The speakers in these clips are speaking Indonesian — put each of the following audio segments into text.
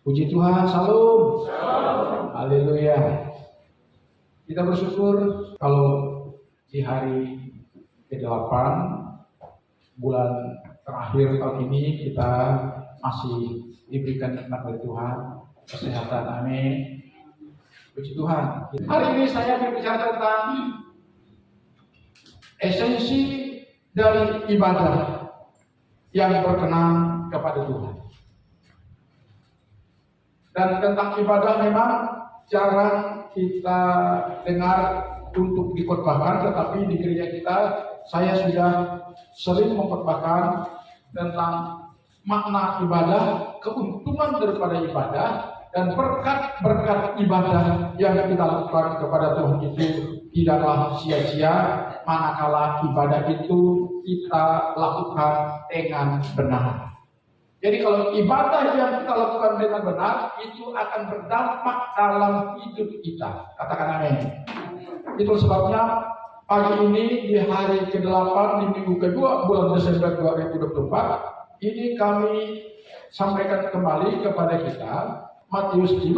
Puji Tuhan, salam. Haleluya. Kita bersyukur kalau di hari ke-8 bulan terakhir tahun ini kita masih diberikan nikmat oleh Tuhan, kesehatan. Amin. Puji Tuhan. Hari ini saya berbicara tentang esensi dari ibadah yang berkenan kepada Tuhan. Dan tentang ibadah memang jarang kita dengar untuk dikhotbahkan, tetapi di gereja kita saya sudah sering mengkhotbahkan tentang makna ibadah, keuntungan daripada ibadah, dan berkat-berkat ibadah yang kita lakukan kepada Tuhan itu tidaklah sia-sia manakala ibadah itu kita lakukan dengan benar. Jadi kalau ibadah yang kita lakukan dengan benar itu akan berdampak dalam hidup kita. Katakan amin. Itu sebabnya pagi ini di hari ke-8 di minggu kedua bulan Desember 2024 ini kami sampaikan kembali kepada kita Matius 15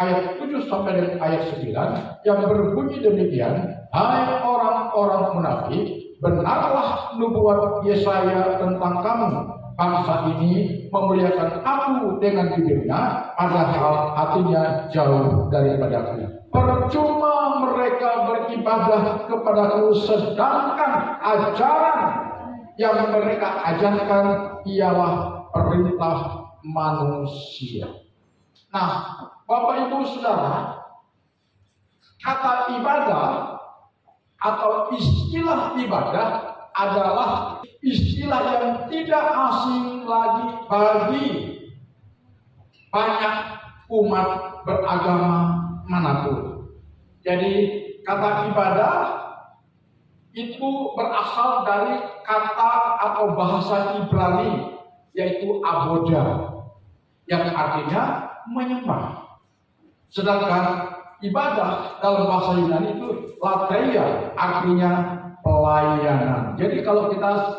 ayat 7 sampai dengan ayat 9 yang berbunyi demikian, hai orang-orang munafik, benarlah nubuat Yesaya tentang kamu. Bangsa ini memuliakan aku dengan bibirnya, padahal hatinya jauh daripadaku. Percuma mereka beribadah kepadaku, sedangkan ajaran yang mereka ajarkan ialah perintah manusia. Nah, Bapak Ibu Saudara, kata ibadah atau istilah ibadah adalah istilah yang tidak asing lagi bagi banyak umat beragama manapun. Jadi kata ibadah itu berasal dari kata atau bahasa Ibrani yaitu aboda yang artinya menyembah. Sedangkan ibadah dalam bahasa Yunani itu latreia, artinya pelayanan. Jadi kalau kita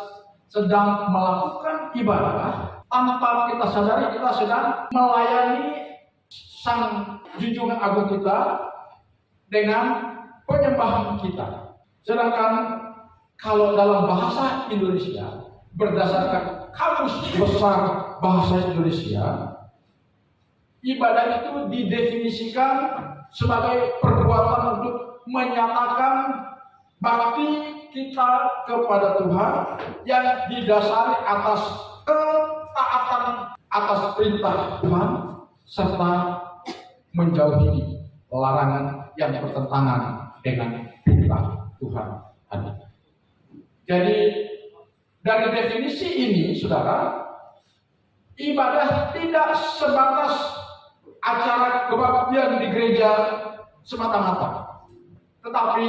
sedang melakukan ibadah, tanpa kita sadari kita sedang melayani Sang Junjungan Agung kita dengan penyembahan kita. Sedangkan kalau dalam bahasa Indonesia, berdasarkan kamus besar bahasa Indonesia, ibadah itu didefinisikan sebagai perbuatan untuk menyatakan bakti kita kepada Tuhan yang didasari atas ketaatan atas perintah Tuhan serta menjauhi larangan yang bertentangan dengan perintah Tuhan tadi. Jadi dari definisi ini, saudara, ibadah tidak sebatas acara kebaktian di gereja semata-mata, tetapi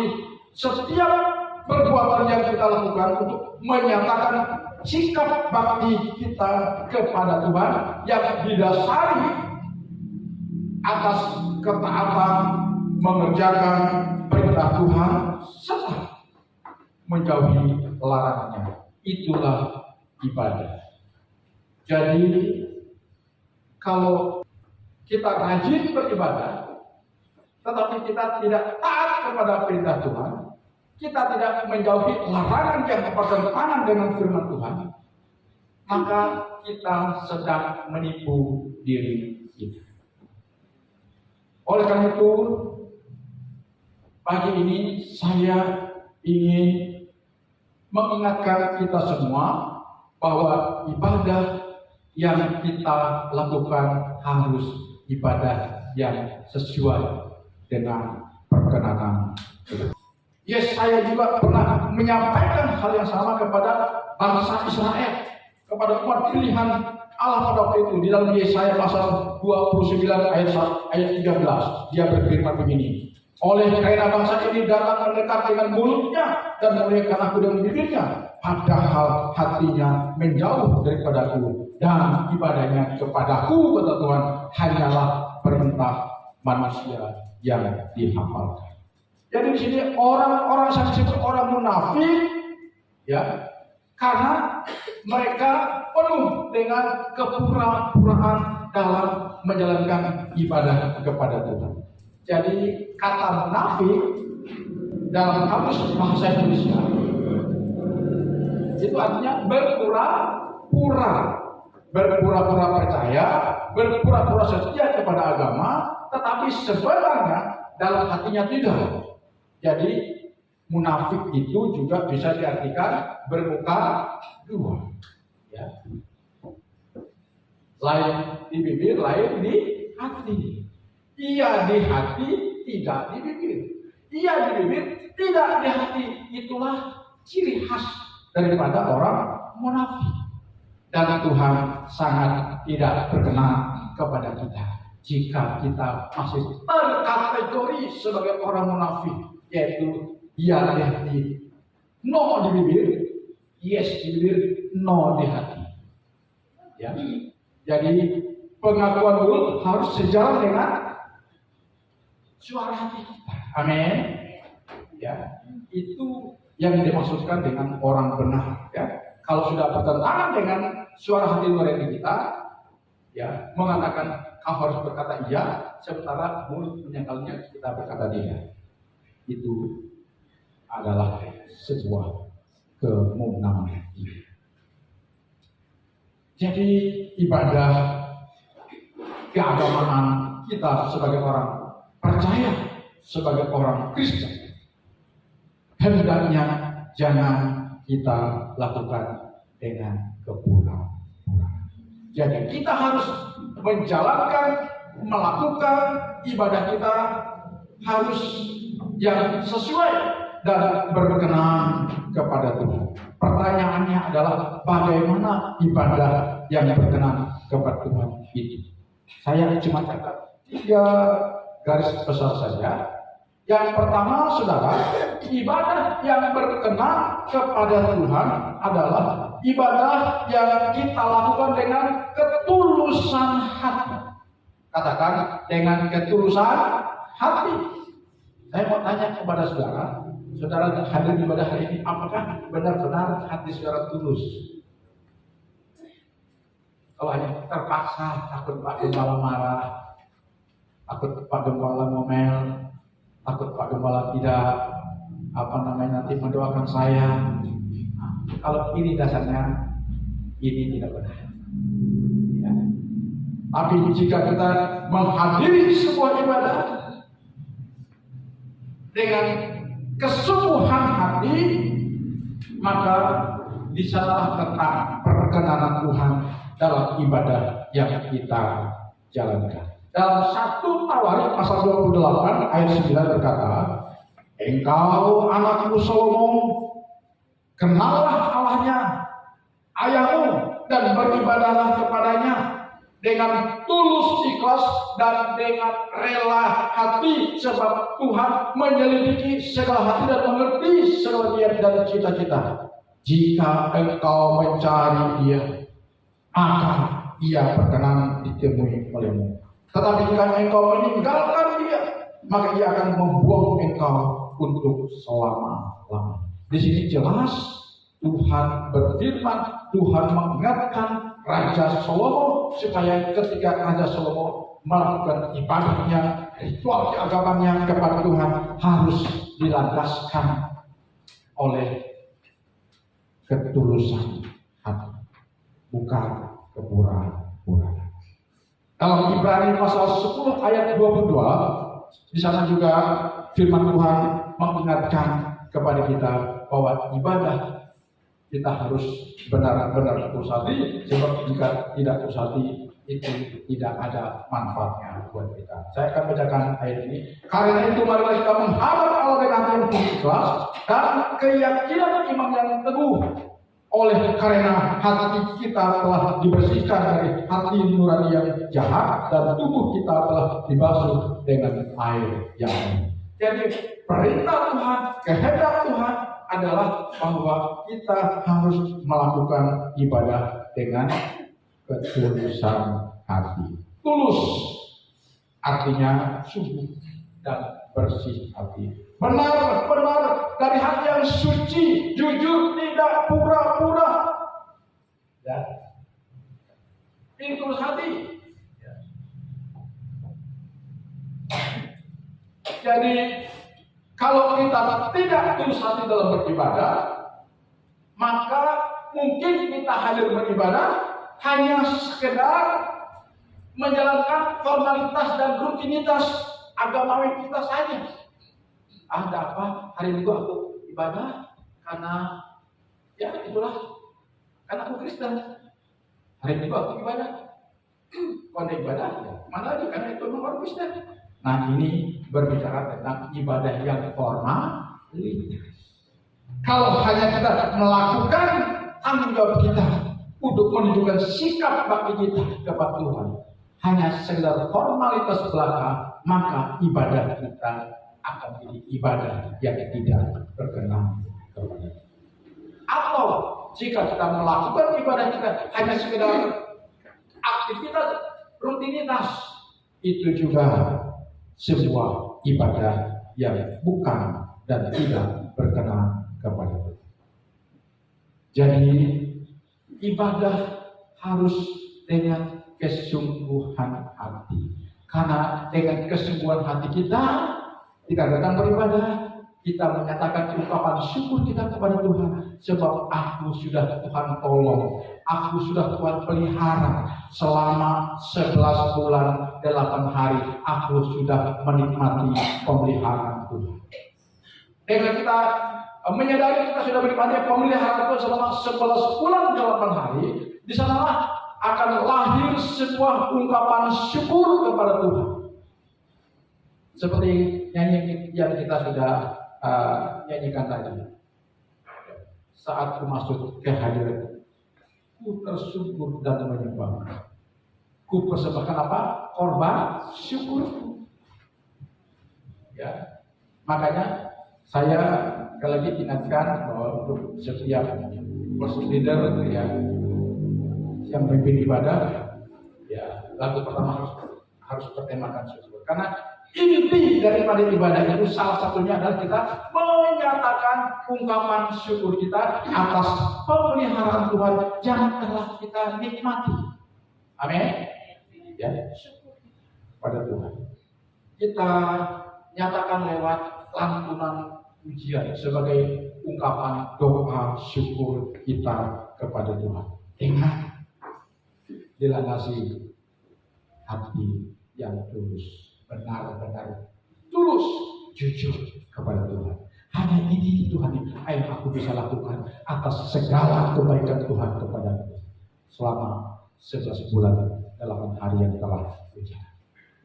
setiap perbuatan yang kita lakukan untuk menyatakan sikap bakti kita kepada Tuhan yang didasari atas ketaatan mengerjakan perintah Tuhan serta menjauhi larangannya. Itulah ibadah. Jadi kalau kita rajin beribadah tetapi kita tidak taat kepada perintah Tuhan, kita tidak menjauhi larangan yang bertentangan dengan firman Tuhan, maka kita sedang menipu diri kita. Oleh karena itu, pagi ini saya ingin mengingatkan kita semua bahwa ibadah yang kita lakukan harus ibadah yang sesuai dengan perkenanan Tuhan. Yes, saya juga pernah menyampaikan hal yang sama kepada bangsa Israel, kepada umat pilihan Allah pada waktu itu. Di dalam Yesaya pasal 29 ayat 13, dia berfirman begini, oleh karena bangsa ini datang mendekat dengan mulutnya dan memuliakan aku dengan bibirnya, padahal hatinya menjauh daripadaku dan ibadahnya kepadaku, kata Tuhan, hanyalah perintah manusia yang dihafalkan. Jadi di sini orang-orang yang disebut orang munafik, ya, karena mereka penuh dengan kepura-puraan dalam menjalankan ibadah kepada Tuhan. Jadi kata munafik dalam kamus bahasa Indonesia itu artinya berpura-pura percaya, berpura-pura setia kepada agama, tetapi sebenarnya dalam hatinya tidak. Jadi munafik itu juga bisa diartikan bermuka dua, ya. Lain di bibir, lain di hati. Iya di hati, tidak di bibir. Iya di bibir, tidak di hati. Itulah ciri khas daripada orang munafik. Dan Tuhan sangat tidak berkenan kepada kita jika kita masih terkategori sebagai orang munafik, yaitu iya di hati, no di bibir, yes di bibir, no di hati. Ya. Jadi pengakuan mulut harus sejalan dengan suara hati kita. Amin. Ya, itu yang dimaksudkan dengan orang benar. Ya, kalau sudah bertentangan dengan suara hati nurani kita, ya mengatakan kau harus berkata iya, sementara mulut menyangkalnya kita berkata tidak. Itu adalah sebuah kemunafikan. Jadi ibadah keagamaan kita sebagai orang percaya, sebagai orang Kristen, hendaknya jangan kita lakukan dengan kepura-puraan. Jadi kita harus melakukan ibadah kita harus yang sesuai dan berkenan kepada Tuhan. Pertanyaannya adalah bagaimana ibadah yang berkenan kepada Tuhan itu? Saya cuma catat 3 garis besar saja. Yang pertama, saudara, ibadah yang berkenan kepada Tuhan adalah ibadah yang kita lakukan dengan ketulusan hati. Katakan dengan ketulusan hati. Saya mau tanya kepada saudara, saudara hadir di ibadah hari ini, apakah benar-benar hati saudara tulus? Kalau hanya terpaksa, takut Pak Gembala marah, takut Pak Gembala ngomel, takut Pak Gembala tidak nanti mendoakan saya. Nah, kalau ini dasarnya, ini tidak benar. Ya. Tapi jika kita menghadiri sebuah ibadah dengan kesungguhan hati, maka disanalah tentang perkenanan Tuhan dalam ibadah yang kita jalankan. Dalam 1 Tawarik pasal 28 ayat 9 berkata, engkau anakku Salomo, kenallah Allahnya ayahmu dan beribadahlah kepadanya dengan tulus ikhlas dan dengan rela hati, sebab Tuhan menyelidiki segala hati dan mengerti segala niat dan cita-cita. Jika engkau mencari Dia, maka Ia berkenan ditemui olehmu. Tetapi jika engkau meninggalkan Dia, maka Ia akan membuang engkau untuk selama-lamanya. Di sini jelas Tuhan berfirman, Tuhan mengingatkan Raja Salomo supaya ketika Raja Salomo melakukan ibadahnya, ritual keagamannya kepada Tuhan harus dilandaskan oleh ketulusan hati, bukan kepura-puraan. Dalam Ibrani pasal 10 ayat 22, di sana juga firman Tuhan mengingatkan kepada kita bahwa ibadah kita harus benar-benar tulus hati, sebab jika tidak tulus hati itu tidak ada manfaatnya buat kita. Saya akan bacakan ayat ini. Karena itu marilah kita menghadap Allah dengan hati yang ikhlas dan keyakinan iman yang teguh. Oleh karena hati kita telah dibersihkan dari hati nurani yang jahat dan tubuh kita telah dibasuh dengan air yang bersih. Jadi perintah Tuhan, kehendak Tuhan adalah bahwa kita harus melakukan ibadah dengan ketulusan hati. Tulus artinya sungguh dan bersih hati. Benar-benar dari hati yang suci, jujur, tidak pura-pura. Ya. Ini tulus hati. Ya. Jadi kalau kita tidak tulus hati dalam beribadah, maka mungkin kita hadir beribadah hanya sekedar menjalankan formalitas dan rutinitas agamawi kita saja. Ada apa? Hari Minggu aku ibadah karena ya itulah, karena aku Kristen. Hari Minggu aku ibadah. Kalau ibadah, ya mana lagi? Karena itu memang orang Kristen. Nah, ini berbicara tentang ibadah yang formal. Kalau hanya kita melakukan tanggung jawab kita untuk menunjukkan sikap bakti kita kepada Tuhan, hanya sekedar formalitas belaka, maka ibadah kita akan jadi ibadah yang tidak berkenan kepada Tuhan. Atau jika kita melakukan ibadah kita hanya sekedar aktivitas rutinitas, itu juga sebuah ibadah yang bukan dan tidak berkenan kepada Tuhan. Jadi ibadah harus dengan kesungguhan hati. Karena dengan kesungguhan hati kita datang beribadah, kita menyatakan ungkapan syukur kita kepada Tuhan. Sebab aku sudah Tuhan tolong, aku sudah Tuhan pelihara selama 11 bulan 8 hari. Aku sudah menikmati pemeliharaan Tuhan. Dengan kita menyadari kita sudah menikmati pemeliharaan Tuhan selama 11 bulan 8 hari, di sanalah akan lahir sebuah ungkapan syukur kepada Tuhan. Seperti nyanyi yang kita sudah nyanyikan tadi. Saat ku masuk ke hadirat, ku tersyukur dan menyembah. Ku persembahkan apa? Korban syukur. Ya, makanya saya sekali lagi ingatkan bahwa untuk setiap worship leader yang memimpin ibadah, ya lagu pertama harus bertemakan syukur. Karena inti daripada ibadah itu salah satunya adalah kita menyatakan ungkapan syukur kita atas pemeliharaan Tuhan yang telah kita nikmati. Amin. Ya, syukur pada Tuhan. Kita nyatakan lewat lantunan pujian sebagai ungkapan doa syukur kita kepada Tuhan. Dengan dilandasi hati yang tulus. Benar-benar tulus, jujur kepada Tuhan. Hanya ini Tuhan yang aku bisa lakukan atas segala kebaikan Tuhan kepada selama 11 bulan 8 hari yang telah berjalan.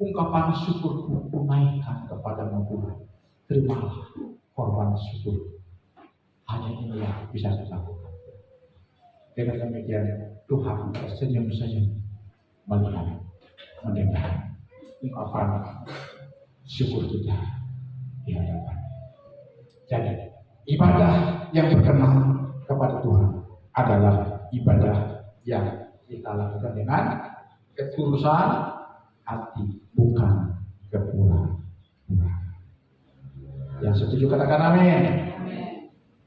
Ungkapan syukurku naikkan kepadamu Tuhan. Terimalah korban syukur. Hanya ini yang bisa saya lakukan. Dengan demikian Tuhan tersenyum-senyum melihat, mendengar ungkapan syukur kita di hadapan. Jadi ibadah yang berkenan kepada Tuhan adalah ibadah yang kita lakukan dengan ketulusan hati, bukan kepura-puraan. Yang setuju katakan amin.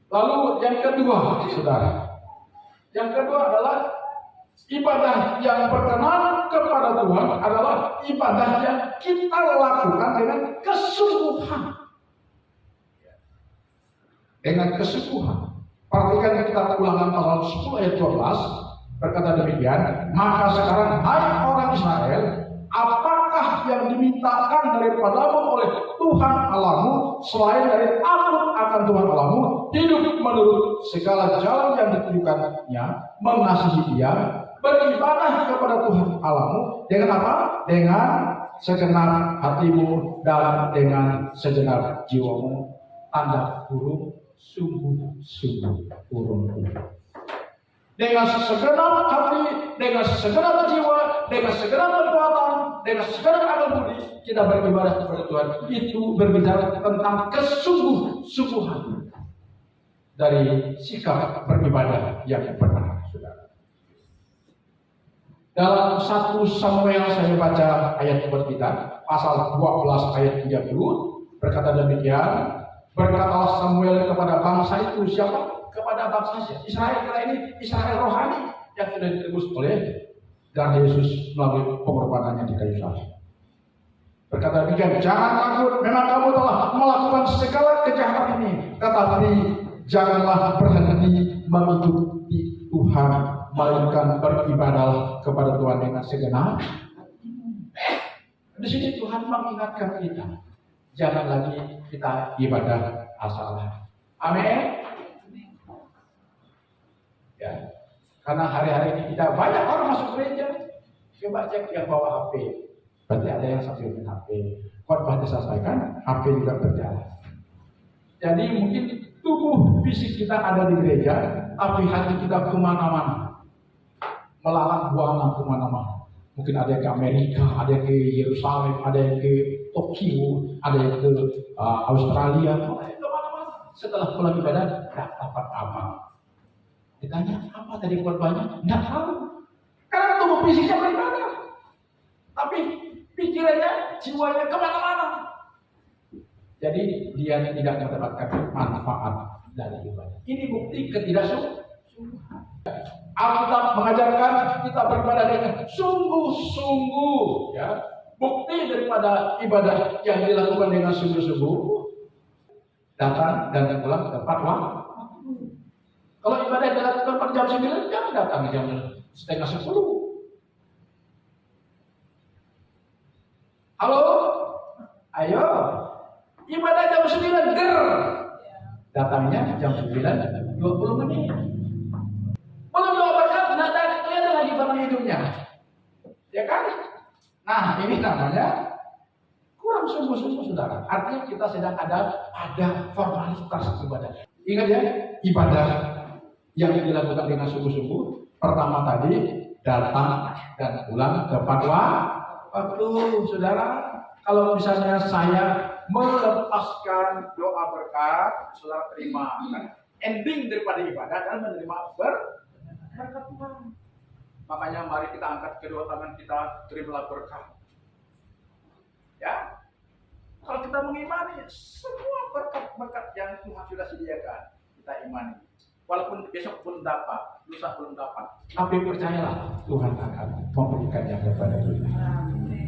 Lalu yang kedua, saudara, yang kedua adalah ibadah yang berkenan kepada Tuhan adalah ibadah yang kita lakukan dengan kesungguhan. Dengan kesungguhan. Perhatikan kita Ulangan pasal 10 ayat 12 berkata demikian, maka sekarang hai orang Israel, apakah yang dimintakan daripadamu oleh Tuhan Allahmu selain dari takut akan Tuhan Allahmu, hidup menurut segala jalan yang ditunjukkannya, mengasihi Dia, beribadah kepada Tuhan Allahmu dengan apa? Dengan segenap hatimu dan dengan segenap jiwamu. Tanda kurung sungguh-sungguh kurung. Dengan segenap hati, dengan segenap jiwa, dengan segenap kekuatan, dengan segenap akal budi kita beribadah kepada Tuhan. Itu berbicara tentang kesungguh-sungguhan dari sikap beribadah yang benar, saudara. Dalam 1 Samuel saya baca ayat buat kita, pasal 12 ayat 30 berkata demikian, berkatalah Samuel kepada bangsa itu, siapa? Kepada bangsa Israel. Karena ini Israel rohani yang sudah ditebus oleh darah Yesus melalui pengorbanannya di kayu salib. Berkata demikian, jangan takut, memang kamu telah melakukan segala kejahatan ini, tetapi janganlah berhenti mengikuti Tuhan, melainkan beribadahlah kepada Tuhan dengan segenap. Di sini Tuhan mengingatkan kita, jangan lagi kita ibadah asal. Amin. Ya, karena hari-hari ini kita banyak orang masuk gereja, coba cek yang bawa HP. Berarti ada yang sambil main HP. Khotbah diselesaikan, HP juga berjalan. Jadi mungkin tubuh fisik kita ada di gereja, tapi hati kita kemana-mana, melalang buana kemana-mana. Mungkin ada yang ke Amerika, ada yang ke Yerusalem, ada yang ke Tokyo, ada yang ke Australia, kemana-mana. Setelah pulang ibadah, tidak dapat apa. Ditanya, apa tadi khotbahnya? Tidak tahu. Karena tubuh fisiknya beribadah, tapi pikirannya, jiwanya kemana-mana. Jadi dia tidak mendapatkan manfaat dari ibadah. Ini bukti ketidaksungguhan. Alkitab mengajarkan kita beribadah dengan sungguh-sungguh. Ya. Bukti daripada ibadah yang dilakukan dengan sungguh-sungguh, datang dan pulang tepat waktu. Kalau ibadah dilakukan pada jam 9, jangan datang jam 9:30. Halo? Ayo. Ibadah jam 9, ger. Datangnya jam 9:20 menit. Belum doa berkat, tidak ada lagi barang hidupnya. Ya kan? Nah, ini namanya kurang sungguh-sungguh, saudara. Artinya kita sedang ada pada formalitas ibadah. Ingat ya, ibadah yang dilakukan dengan sungguh-sungguh. Pertama tadi, datang dan pulang tepat waktu, saudara. Kalau misalnya saya melepaskan doa berkat, saudara terima kan? Ending daripada ibadah dan menerima berkat Tuhan. Makanya mari kita angkat kedua tangan kita, terimalah berkat. Ya, kalau kita mengimani semua berkat-berkat yang Tuhan sudah sediakan, kita imani. Walaupun besok belum dapat, lusa belum dapat, tapi percayalah Tuhan akan memberikannya kepada kita.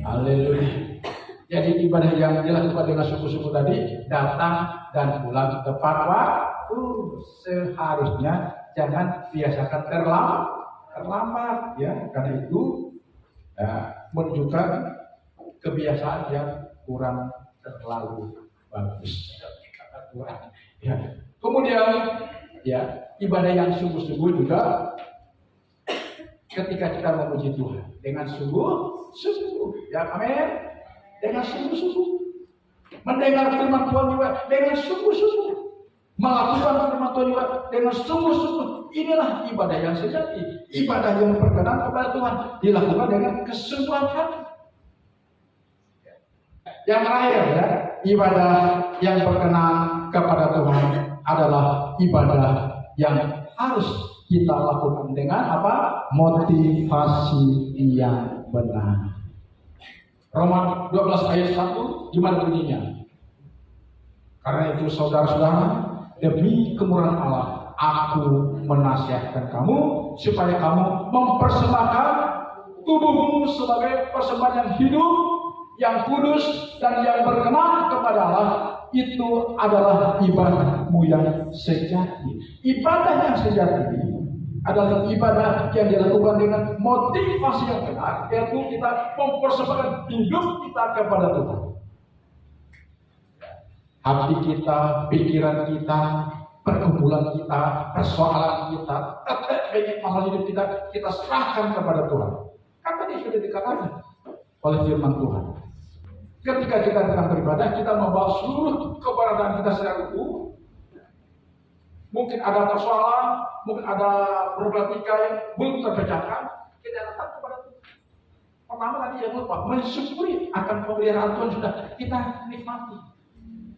Haleluya. Jadi ibadah yang dilakukan dengan sungguh-sungguh tadi, datang dan pulang tepat waktu. Seharusnya jangan biasakan terlambat, ya. Karena itu menunjukkan kebiasaan yang kurang terlalu bagus. Ya. Kemudian, ya, ibadah yang sungguh-sungguh juga ketika kita memuji Tuhan dengan sungguh-sungguh, ya, amin. Dengan sungguh-sungguh, mendengar firman Tuhan juga dengan sungguh-sungguh, melakukan firman Tuhan juga dengan sungguh-sungguh. Inilah ibadah yang sejati, ibadah yang berkenan kepada Tuhan, dilakukan dengan kesungguhan hati. Yang terakhir, ya, ibadah yang berkenan kepada Tuhan adalah ibadah yang harus kita lakukan dengan apa? Motivasi yang benar. Roma 12 ayat 1 gimana bunyinya? Karena itu saudara-saudara, demi kemurahan Allah, aku menasihatkan kamu supaya kamu mempersembahkan tubuhmu sebagai persembahan yang hidup, yang kudus dan yang berkenan kepada Allah. Itu adalah ibadahmu yang sejati. Ibadah yang sejati adalah ibadah yang dilakukan dengan motivasi yang benar, yaitu kita mempersembahkan hidup kita kepada Tuhan. Hati kita, pikiran kita, pergumulan kita, persoalan kita, banyak masalah hidup kita serahkan kepada Tuhan. Kan tadi sudah dikatakan oleh firman Tuhan. Ketika kita sedang beribadah, kita membawa seluruh keberadaan kita secara utuh. Mungkin ada persoalan, mungkin ada problematika yang belum terpecahkan, kita datang kepada Tuhan. Pertama tadi yang lupa, mensyukuri akan pemeliharaan Tuhan sudah kita nikmati.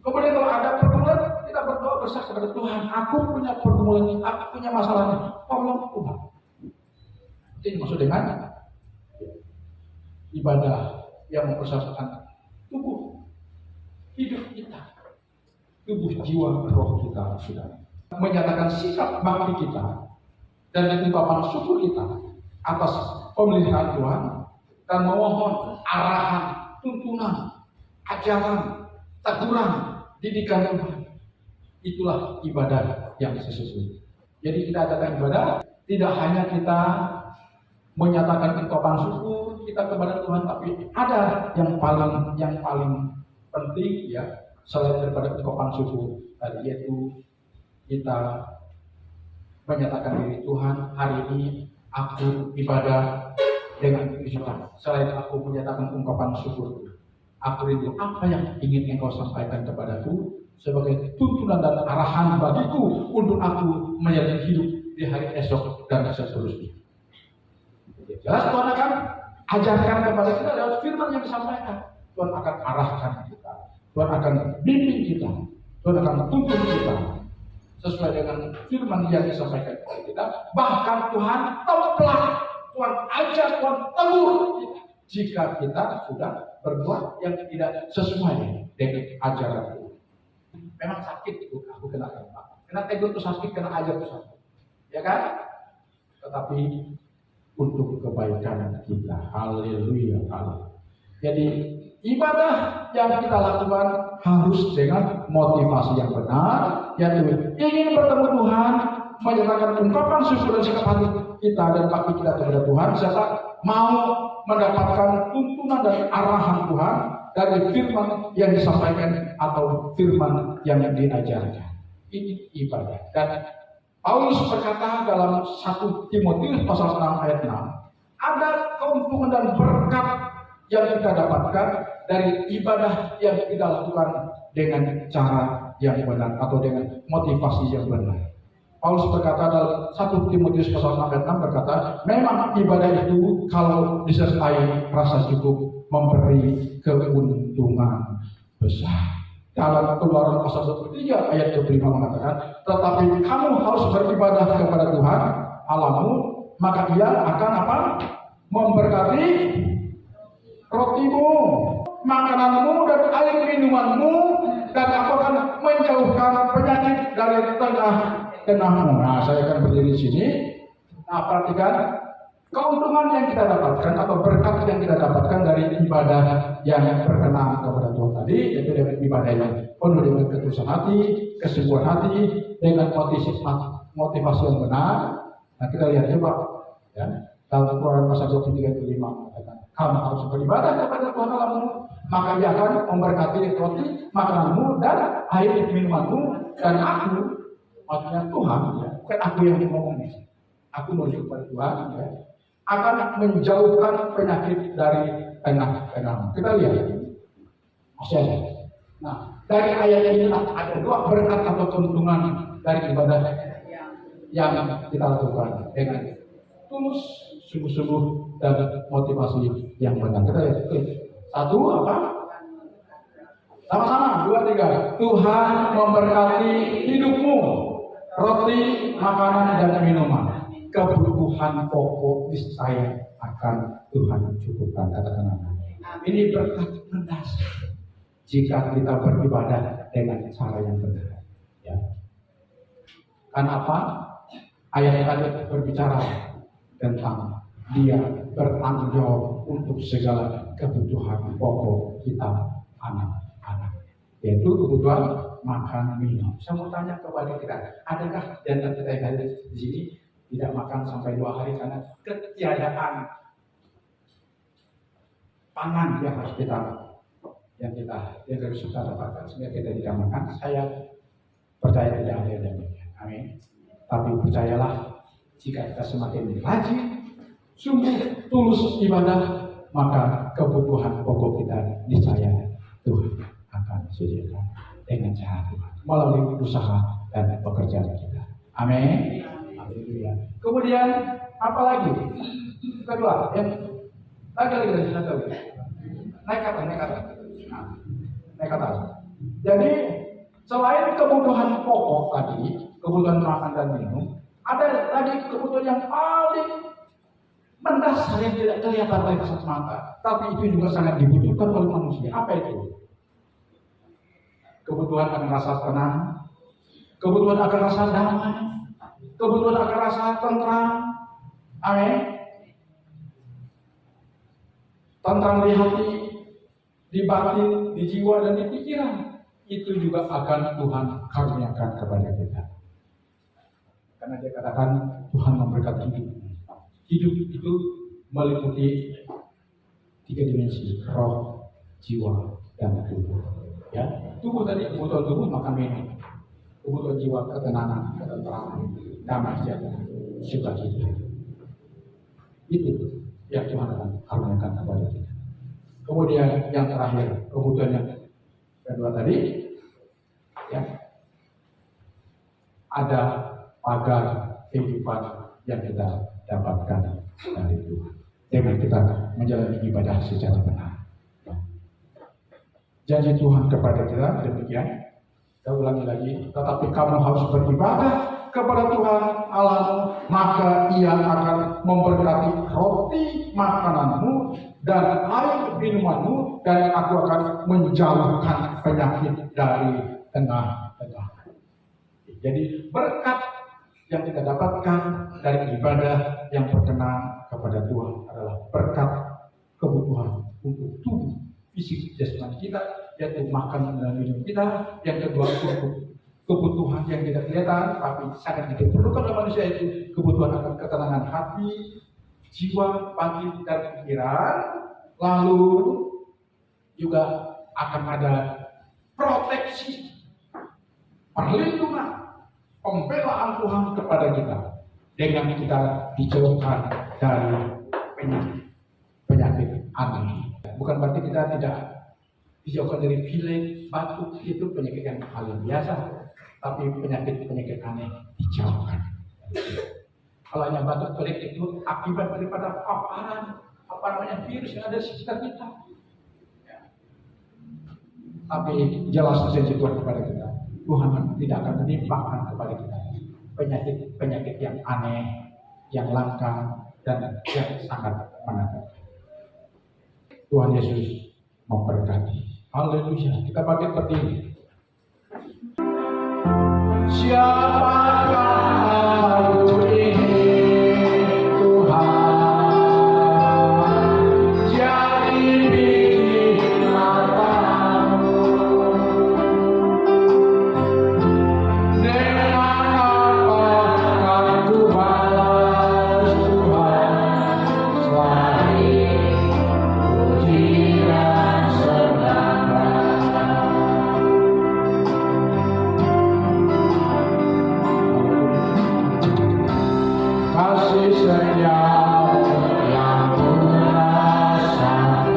Kemudian kalau ada pergumulan, kita berdoa bersaksi kepada Tuhan. Aku punya pergumulan ini, aku punya masalah ini, tolong Tuhan. Ini maksud dengan ibadah yang mempersembahkan tubuh, hidup kita, tubuh, jiwa, roh kita sudah. Menyatakan sikap bakti kita dan ungkapan syukur kita atas pemeliharaan Tuhan dan memohon arahan, tuntunan ajaran, teguran, didikan Tuhan. Itulah ibadah yang sesungguhnya. Jadi kita adakan ibadah tidak hanya kita menyatakan ungkapan syukur kita kepada Tuhan, tapi ada yang paling penting ya selain daripada ungkapan syukur tadi, yaitu kita menyatakan diri Tuhan, hari ini aku ibadah dengan kejujuran. Selain aku menyatakan ungkapan syukur, aku rindu apa yang ingin Engkau sampaikan kepadaku sebagai tuntunan dan arahan bagiku untuk aku menjalani hidup di hari esok dan seterusnya. Jelas Tuhan akan ajarkan kepada kita lewat firman yang disampaikan. Tuhan akan arahkan kita, Tuhan akan bimbing kita, Tuhan akan tuntun kita sesuai dengan firman yang disampaikan kepada kita. Bahkan Tuhan templah, Tuhan ajar, Tuhan tegur kita jika kita sudah berbuat yang tidak sesuai dengan ajaran Tuhan. Memang sakit itu, aku kena tembak, kena tegur itu sakit, kena ajar itu sakit, ya kan? Tetapi untuk kebaikan kita, haleluya. Jadi ibadah yang kita lakukan harus dengan motivasi yang benar, yaitu ingin bertemu Tuhan, menyatakan ungkapan syukur dan sikap hati kita dan bakti kita kepada Tuhan, serta mau mendapatkan tuntunan dan arahan Tuhan dari firman yang disampaikan atau firman yang diajarkan. Ini ibadah. Dan Paulus berkata dalam 1 Timotius pasal 6 ayat 6, ada keuntungan dan berkat yang kita dapatkan dari ibadah yang kita lakukan dengan cara yang benar atau dengan motivasi yang benar. Paulus berkata dalam 1 Timotius pasal 6 ayat 6 berkata, memang ibadah itu kalau disertai rasa cukup memberi keuntungan besar. Dalam Keluaran pasal 23 ayat 25 mengatakan, tetapi kamu harus beribadah kepada Tuhan Allahmu, maka Ia akan apa? Memberkati rotimu, makananmu dan air minumanmu, dan aku akan menjauhkan penyakit dari tengah-tengahmu. Nah, saya akan berdiri di sini. Nah, perhatikan keuntungan yang kita dapatkan atau berkat yang kita dapatkan dari ibadah yang berkenan kepada Tuhan tadi, yaitu dengan ibadah yang penuh dengan ketulusan hati, kesungguhan hati, dengan motivasi yang benar. Nah, kita lihat coba ya, dalam Keluaran pasal 23 ayat 5 mengatakan, kamu harus beribadah kepada Tuhan Allahmu, maka Ia akan memberkati roti makananmu dan air minumanmu, dan aku, maksudnya Tuhan, ya, bukan aku yang ngomong ini, aku merujuk kepada Tuhan, ya, akan menjauhkan penyakit dari tengah-tengah. Kita lihat masih ada. Nah, dari ayat ini ada dua berkat atau keuntungan dari ibadah yang kita lakukan dengan tulus, sungguh-sungguh dan motivasi yang benar. Kita lihat. Satu apa? Sama-sama, 2, 3. Tuhan memberkati hidupmu, roti, makanan dan minuman. Kebutuhan pokok niscaya akan Tuhan cukupkan. Katakan ini berkat mendasar jika kita beribadah dengan cara yang benar. Ya. Kenapa? Ayat-ayat berbicara tentang Dia bertanggung jawab untuk segala kebutuhan pokok kita anak-anak, yaitu kebutuhan makan minum. Saya mau tanya kepada kita, adakah di antara kita yang hadir di sini tidak makan sampai 2 hari karena ketiadaan pangan yang harus kita dapatkan sehingga kita tidak makan? Saya percaya tidak ada yang demikian. Amin. Tapi percayalah, jika kita semakin rajin, sungguh tulus ibadah, maka kebutuhan pokok kita niscaya Tuhan akan sediakan dengan cara Tuhan melalui usaha dan pekerjaan kita. Amin. Kemudian apa lagi? Kedua, yang lagi naik kata. Jadi selain kebutuhan pokok tadi, kebutuhan makan dan minum, ada lagi kebutuhan yang paling mendasar yang tidak kelihatan oleh kasat mata, tapi itu juga sangat dibutuhkan oleh manusia. Apa itu? Kebutuhan akan rasa tenang, kebutuhan akan rasa damai, kebutuhan akan rasa tentram. Amin. Tentram di hati, di batin, di jiwa dan di pikiran, itu juga akan Tuhan karuniakan kepada kita. Karena dia katakan Tuhan memberkati hidup. Hidup itu meliputi 3 dimensi, roh, jiwa, dan tubuh. Ya, tubuh tadi kebutuhan tubuh makan minum, kebutuhan jiwa ketenangan, ketenteraman, damai sejahtera, sukacita. Itu yang Tuhan akan karuniakan kepada kita. Kemudian yang terakhir, kebutuhan yang kedua tadi, ya, ada pagar kehidupan yang kita dapatkan dari Tuhan dengan kita menjalani ibadah secara benar. Janji Tuhan kepada kita demikian. Saya ulangi lagi, tetapi kamu harus beribadah kepada Tuhan Allahmu, maka Ia akan memberkati roti makananmu dan air minumanmu, dan aku akan menjauhkan penyakit dari tengah-tengah. Jadi berkat yang kita dapatkan dari ibadah yang berkenan kepada Tuhan adalah berkat kebutuhan untuk tubuh fisik jasmani kita, yaitu makan dan minum kita. Yang kedua, untuk kebutuhan yang tidak kelihatan tapi sangat diperlukan oleh manusia, itu kebutuhan akan ketenangan hati, jiwa, batin, dan pikiran. Lalu juga akan ada proteksi, perlindungan, pembelaan Tuhan kepada kita dengan kita dijauhkan dari penyakit aneh. Bukan berarti kita tidak dijauhkan dari pilek, batuk, itu penyakit yang paling biasa, tapi penyakit aneh dijauhkan. Kalau hanya batuk pilek itu akibat daripada paparan virus yang ada di sekitar kita. Tapi jelas janji Tuhan kepada kita, Tuhan tidak akan menimpakan kepada kita penyakit yang aneh, yang langka, dan yang sangat menakutkan. Tuhan Yesus memberkati. Haleluya. Kita bangkit berdiri. Siapakah aku ini, Tuhan, jadi bikin matamu. Dengan apa akan ku balas Tuhan, selain pujian sembahlah. Kasih setiamu yang ku rasakan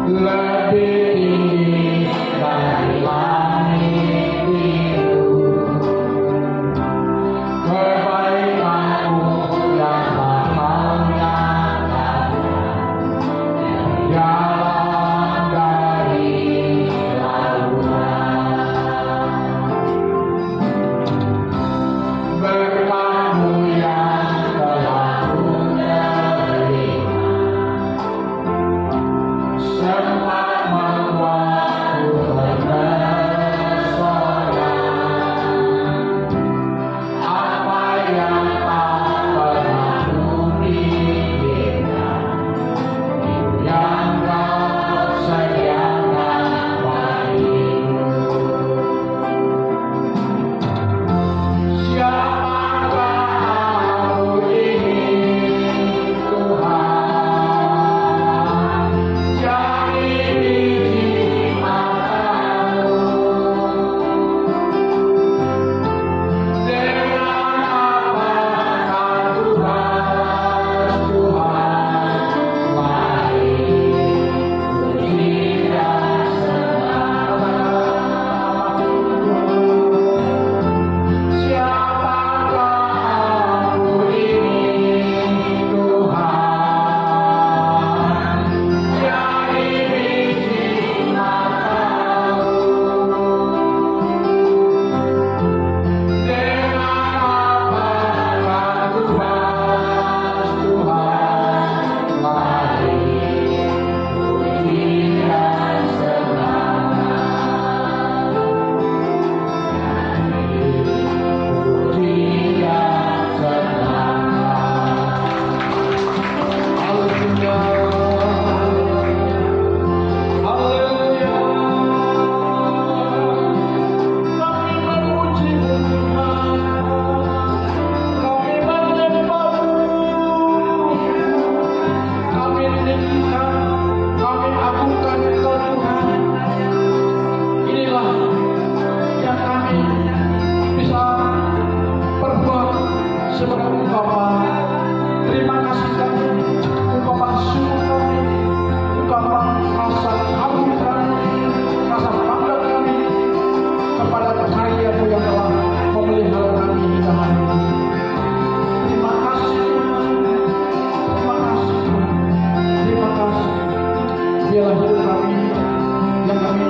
lebih tinggi dari langit biru. Kebaikanmu yang tak nyatakan jalan dari lautan. Berkat-Mu yang telah Ku terima, sempat membuatku terpesona. Apa yang tak pernah ku pikirkan, itu yang Kau sediakan bagiku. Siapakah aku ini, Tuhan, jadi tinggikan, kami agungkan Engkau Tuhan. Inilah yang kami bisa perbuat sebagai ungkapan terima kasih kami, ungkapan syukur kami, ungkapan rasa kagum kami, rasa bangga kami kepada karya-Mu yang telah memelihara kami hingga hari ini. Terima kasih Tuhan, terima kasih Tuhan, terima kasih. Biarlah hidup kami yang kami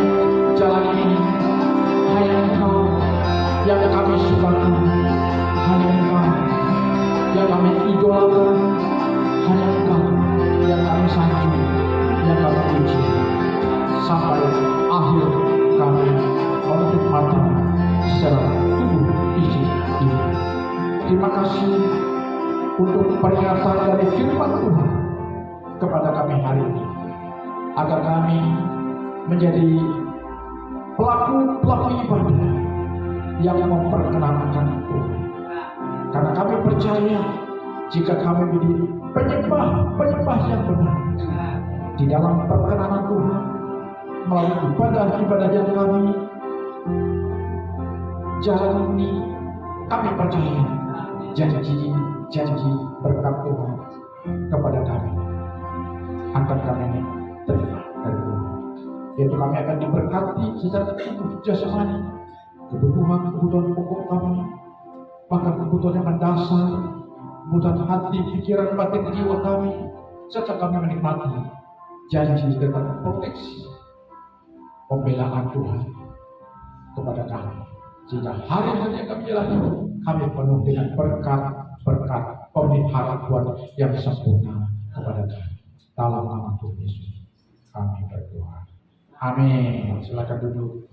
jalani ini hanya Engkau yang kami sukakan, hanya Engkau yang kami idolakan, hanya Engkau yang kami sanjung, yang kami puji, sampai akhir kami menutup mata secara tubuh isi ini. Terima kasih untuk peringatan dari firman Tuhan kepada kami hari ini, agar kami menjadi pelaku ibadah yang memperkenankan Tuhan. Karena kami percaya jika kami menjadi penyembah yang benar di dalam perkenanan Tuhan melalui ibadah-ibadah yang kami jalani, kami percaya janji berkat Tuhan kepada kami akan kami terima dari Tuhan, yaitu kami akan diberkati secara tubuh jasmani, kebutuhan pokok kami, bahkan kebutuhan yang mendasar, kebutuhan hati, pikiran, batin, jiwa kami, serta kami menikmati janji tentang proteksi pembelaan Tuhan kepada kami. Sehingga hari-hari yang kami jalani, kami penuh dengan berkat pemeliharaan Tuhan yang sempurna kepada kami. Dalam nama Tuhan Yesus kami berdoa. Amin. Silakan duduk.